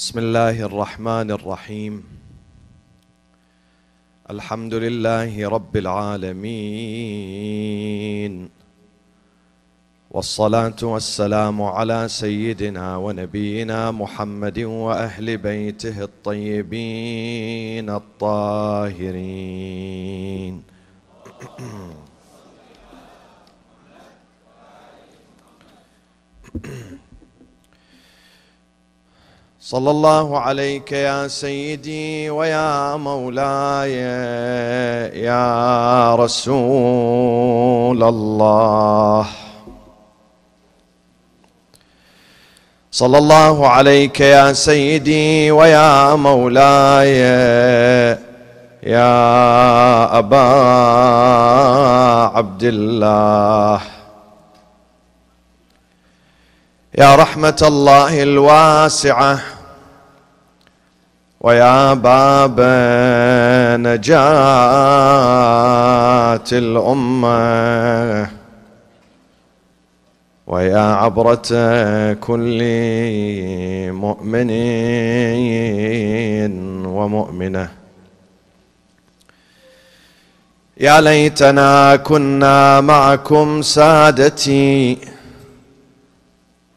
بسم الله الرحمن الرحيم. الحمد لله رب العالمين، والصلاة والسلام على سيدنا ونبينا محمد وأهل بيته الطيبين الطاهرين. صلى الله عليك يا سيدي ويا مولاي يا رسول الله. صلى الله عليك يا سيدي ويا مولاي يا أبا عبد الله، يا رحمة الله الواسعة ويا باب نجاة الأمة ويا عبرة كل مؤمن ومؤمنة، يا ليتنا كنا معكم سادتي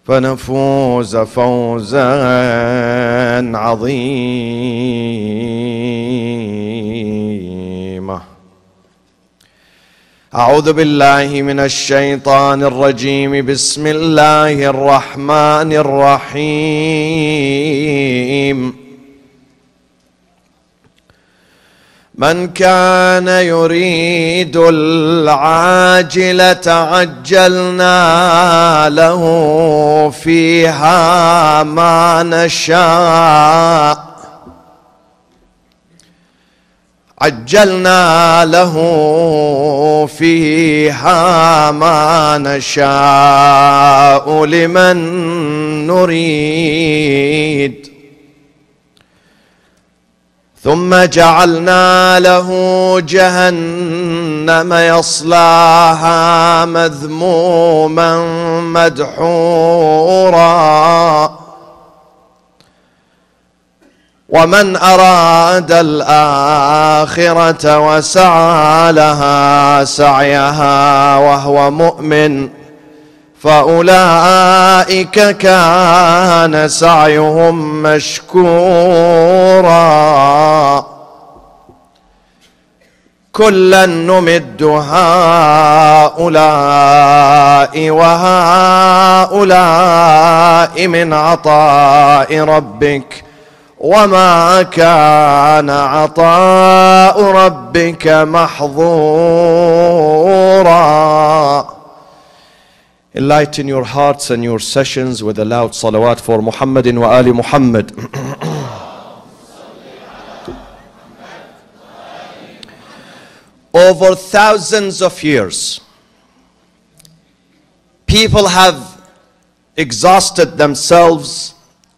فنفوز فوزا عظيما. أعوذ بالله من الشيطان الرجيم. بسم الله الرحمن الرحيم. من كان يريد العاجلة عجلنا له فيها ما نشاء، عجلنا له فيها ما نشاء لمن نريد، ثم جعلنا له جهنم يصلاها مذموما مدحورا، ومن أراد الآخرة وسعى لها سعيها وهو مؤمن فأولئك كان سعيهم مشكورا، كلا نمد هؤلاء وهؤلاء من عطاء ربك وما كان عطاء ربك محظورا. Enlighten your hearts and your sessions with a loud salawat for Muhammadin wa Ali Muhammad. Over thousands of years, people have exhausted themselves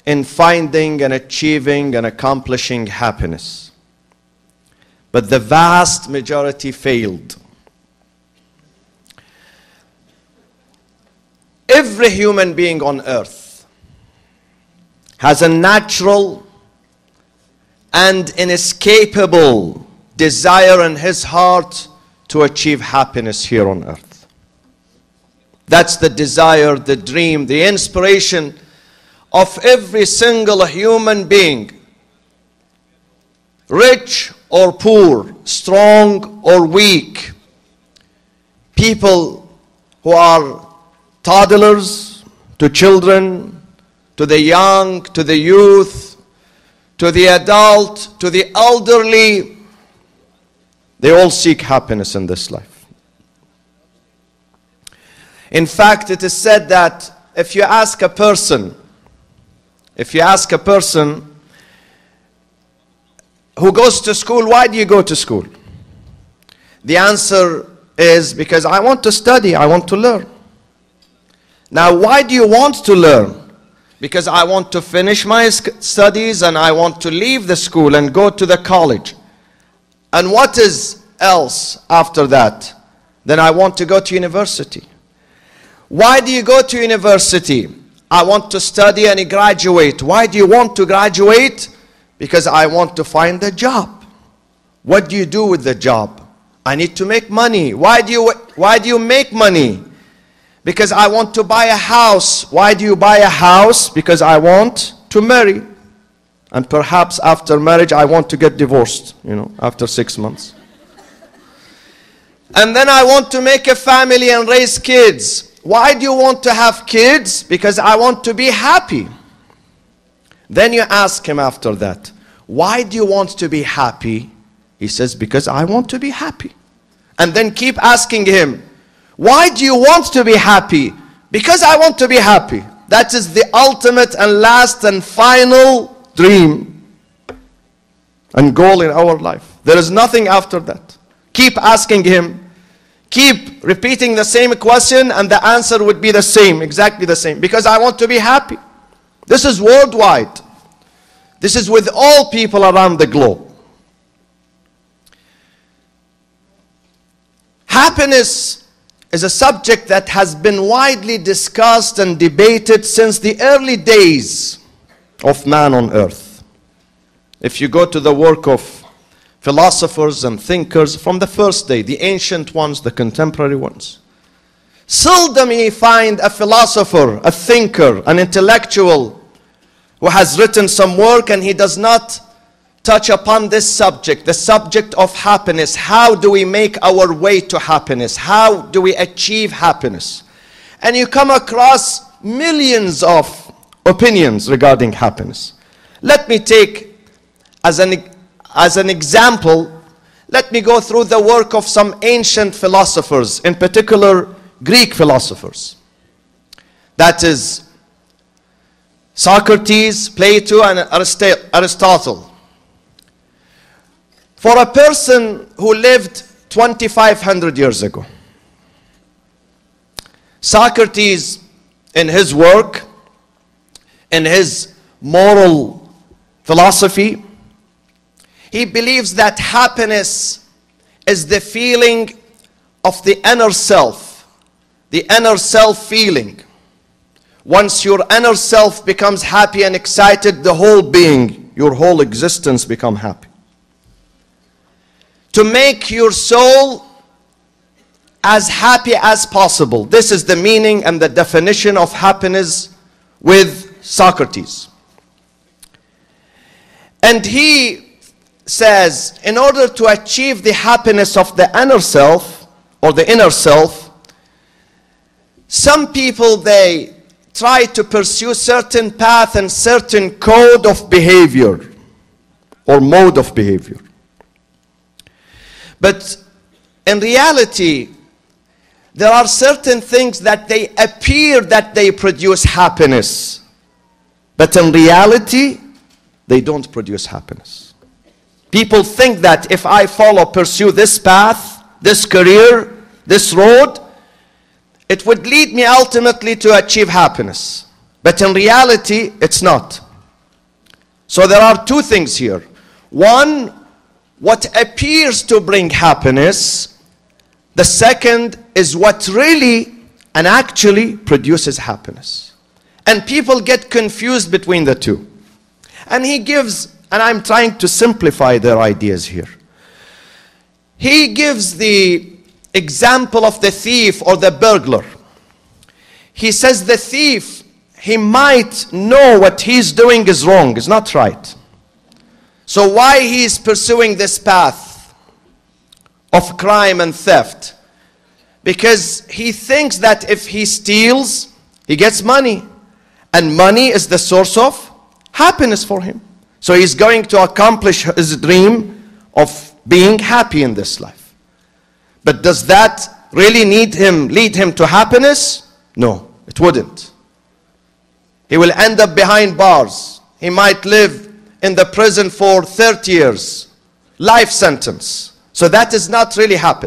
in finding and achieving and accomplishing happiness, but the vast majority failed. Every human being on earth has a natural and inescapable desire in his heart to achieve happiness here on earth. That's the desire, the dream, the inspiration of every single human being, rich or poor, strong or weak, people who are toddlers to children, to the young, to the youth, to the adult, to the elderly, they all seek happiness in this life. In fact, it is said that if you ask a person who goes to school, why do you go to school? The answer is because I want to study, I want to learn. Now, why do you want to learn? Because I want to finish my studies and I want to leave the school and go to the college. And what is else after that? Then I want to go to university. Why do you go to university? I want to study and graduate. Why do you want to graduate? Because I want to find a job. What do you do with the job? I need to make money. Why do you make money? Because I want to buy a house. Why do you buy a house? Because I want to marry. And perhaps after marriage, I want to get divorced, after 6 months. And then I want to make a family and raise kids. Why do you want to have kids? Because I want to be happy. Then you ask him after that, why do you want to be happy? He says, because I want to be happy. And then keep asking him, why do you want to be happy? Because I want to be happy. That is the ultimate and last and final dream and goal in our life. There is nothing after that. Keep asking him. Keep repeating the same question and the answer would be the same, exactly the same. Because I want to be happy. This is worldwide. This is with all people around the globe. Happiness is a subject that has been widely discussed and debated since the early days of man on earth. If you go to the work of philosophers and thinkers from the first day, the ancient ones, the contemporary ones, seldom you find a philosopher, a thinker, an intellectual who has written some work and he does not touch upon this subject, the subject of happiness. How do we make our way to happiness? How do we achieve happiness? And you come across millions of opinions regarding happiness. Let me take as an example, let me go through the work of some ancient philosophers, in particular Greek philosophers. That is Socrates, Plato, and Aristotle. For a person who lived 2,500 years ago, Socrates, in his work, in his moral philosophy, he believes that happiness is the feeling of the inner self feeling. Once your inner self becomes happy and excited, the whole being, your whole existence become happy. To make your soul as happy as possible. This is the meaning and the definition of happiness with Socrates. And he says, in order to achieve the happiness of the inner self, or the inner self, some people, they try to pursue certain path and certain code of behavior, or mode of behavior. But in reality, there are certain things that they appear that they produce happiness. But in reality, they don't produce happiness. People think that if I pursue this path, this career, this road, it would lead me ultimately to achieve happiness. But in reality, it's not. So there are two things here. One, what appears to bring happiness. The second is what really and actually produces happiness. And people get confused between the two. And he gives, and I'm trying to simplify their ideas here. He gives the example of the thief or the burglar. He says the thief, he might know what he's doing is wrong, is not right. So why he's pursuing this path of crime and theft? Because he thinks that if he steals, he gets money. And money is the source of happiness for him. So he's going to accomplish his dream of being happy in this life. But does that really lead him to happiness? No, it wouldn't. He will end up behind bars. He might live in the prison for 30 years, life sentence. So that is not really happiness.